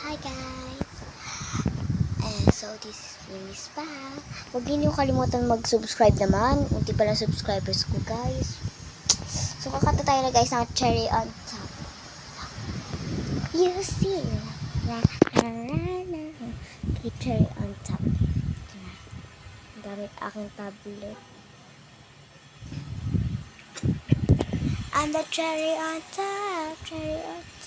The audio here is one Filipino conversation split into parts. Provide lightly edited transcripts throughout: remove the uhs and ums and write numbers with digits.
Hi guys! So this is Miss Pa. Huwag niyo kalimutan mag-subscribe naman. Unti pa lang subscribers ko guys. So kakanta tayo na guys ng cherry on top. You see la la la la. Okay, cherry on top. Ang gamit aking tablet. And the cherry on top, cherry on top.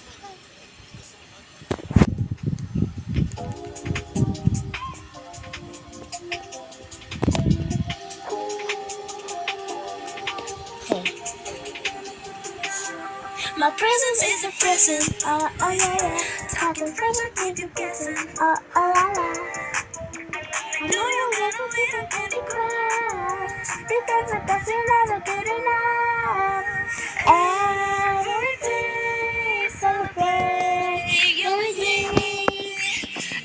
My presence is a present, oh la la. Talking from my deep guessing, oh la la. I know you'll never be the pretty cry, because it doesn't never good enough. Every day, celebrate you with me.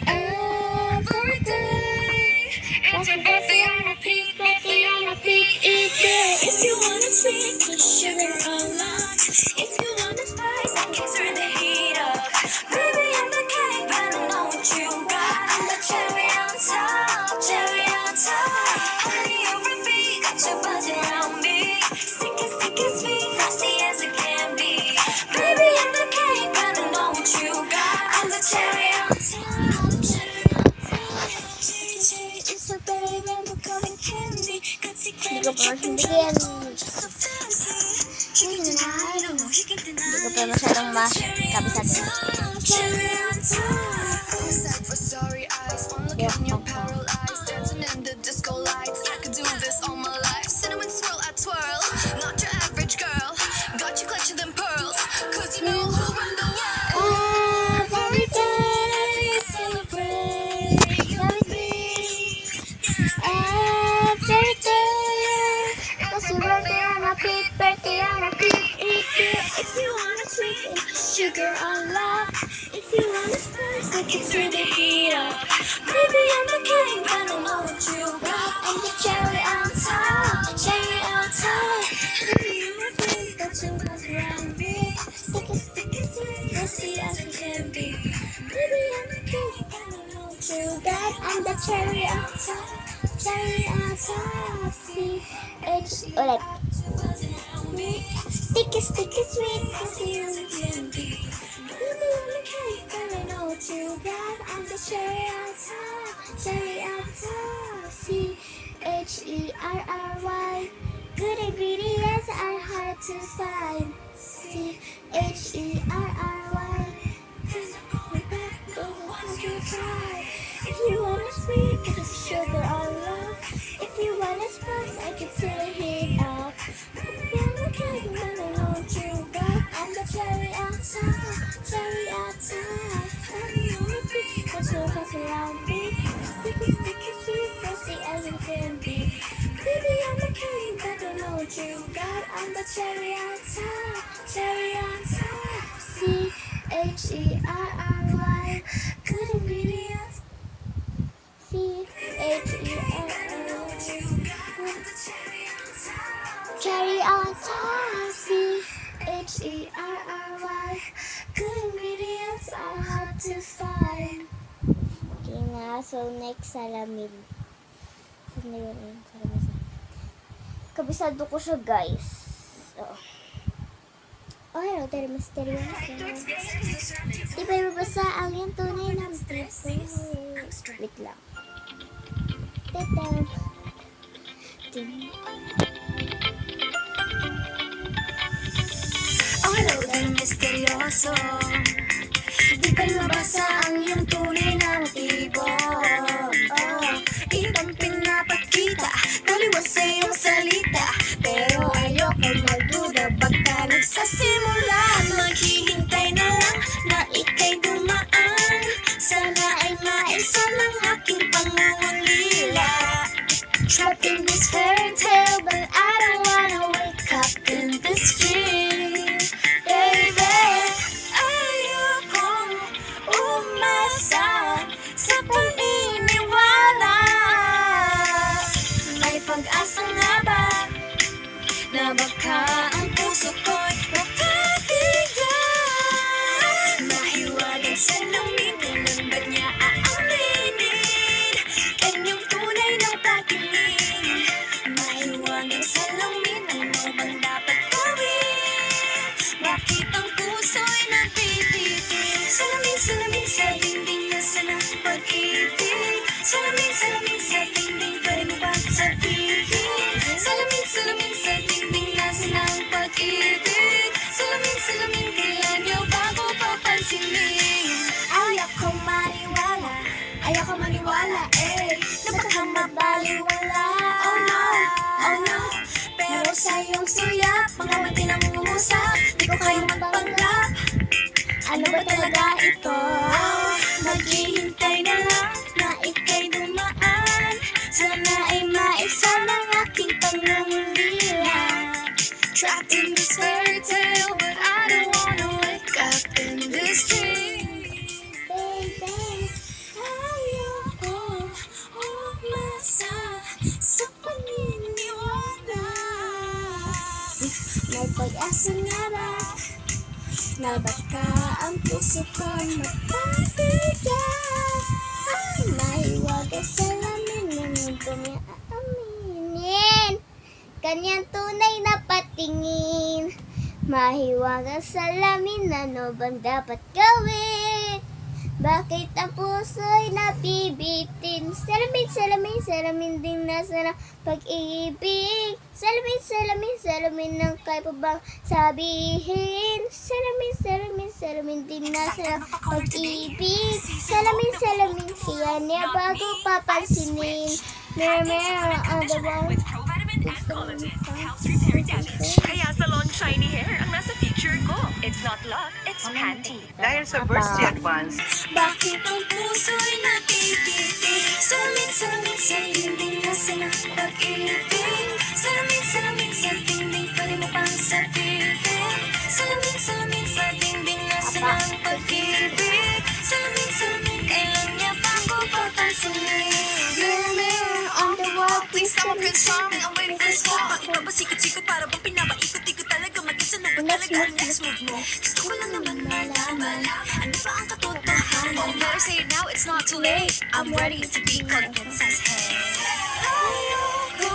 Every day, it's a birthday on a peak, birthday on a peak. If you wanna sweet, put sugar on lock. If you want the spice, I can turn the heat up. Baby, I'm the cake, but I know what you got. I'm the cherry on top, cherry on top. Honey over me, got you buzzing around me. Sticky, sticky, sweet, frosty as it can be. Baby, I'm the cake, but I know what you got. I'm the cherry on top, cherry on top. Cherry, cherry, it's so berry rainbow coming candy. Hindi ko pa masindigan. Hindi ko pa masyadong masabi sa atin. If you want a sweet sugar on love, if you want a spice, I can turn the heat up. Baby, I'm the king, but I know what you got. I'm the cherry on top, cherry on top. Baby, you're my thing, got you guys around me. Sticky, sticky, sweet, frosty as it can be. Baby, I'm the king, but I know what you got. I'm the cherry on top, cherry on top. C-H, sticky, sticky, sweet, frosty as it can be. Baby, I'm the cake, but I know what you got. I'm the cherry on top, cherry on top. C-H-E-R-R-Y. Good ingredients are hard to find. C-H-E-R-R-Y. Cause we're back, don't want to try. If you want a sweet, get the sugar on low. If you want a spice, I can turn the heat up. Baby, I'm the cake, but I know what you got. I'm the cherry on top, cherry on top. Honey on the beat, got your guys around me. Sticky, sticky, sweet, frosty as it can be. Baby, I'm the cake, but I know what you got. I'm the cherry on top, cherry on top. C-H-E-R-R-Y. Good ingredients. C-H-E-R-R-Y. Cherry on top. C-H-E-R-R-Y. Good ingredients are hard to find. Okay na, so next salamin. Saan na yun? Salamin. Kabisado ko siya guys. Oh, hello, Terry Misterioso. Di ba mabasa ang yung tunay ng tipo? Wait lang. Tete. Oh, hello, Terry Misterioso. Di ba mabasa ang yung tunay ng tipo? Ibang pinapakita, taliwas sa iyong salita. Pero ayoko magduda, baka nagsasimula. Maghihintay na lang na ika'y dumaan. Sana ay maisa ng aking pangungulila. Trapped in this fairy tale, but I don't wanna wake up in this dream. Baby, ayokong umasa sa paniniwala. May pag-asa nga ba na baka ang puso ko'y mapatigan? Mahiwagan sa langit na Salamin, salamin sa dingding, pwede mo bang sabihin? Salamin, salamin sa dingding, nasa ng pag-ibig. Salamin, salamin, kailan nyo bago papansinin? Ayoko maniwala, eh, na baka mabaliwala. Oh no, oh no, pero sa iyong suya, mga mati nang umusap, di ko kaya magpanggap. Ano ba talaga ito? Maghihintay na lang na ika'y dumaan. Sana ay maisa ng aking pangungulila. Trapped in this fairy tale, but I don't wanna wake up in this dream. Baby, ayoko umasa sa paniniwala. May pag-asa nga ba na baka ang puso ko mapabigat? Ay, mahiwaga sa lamin ng mundo niya aaminin. Kanyang tunay na patingin, mahiwaga sa lamin, ano bang dapat gawin? Bakit ang puso'y nabibitin? Salamin, salamin, salamin din nasa ng pag-ibig. Salamin, salamin, salamin ng kaya pa bang sabihin? Salamin, salamin, salamin din nasa ng pag-ibig. Salamin, salamin, kaya niya bago papansinin. Meron ang dalawang With Provitamin and Collagen, helps repair damage. Kaya salon shiny hair ang nasa feature ko. It's not luck, it's panty. Dahil sa Burst Advance, Bakit ang puso'y napipiti? Salamin, salamin sa dingding, nasa ng pag-ibig. Salamin, salamin sa dingding, pwede mo pang sabihin. Salamin, salamin sa dingding, nasa ng pag-ibig. Salamin, salamin, kailan niya bago papansinin? Mirror, mirror on the wall, please stop controlling. I'm waiting for this call. Bakit ba sikot-sikot para bang pinapaikot-ikot talaga? Mag-isa na ba talaga ang next move mo? Gusto ko lang naman malaman, ano ba ang katotohanan? Oh, better say it now, it's not too late. I'm ready to be called Princess Hey. Ayoko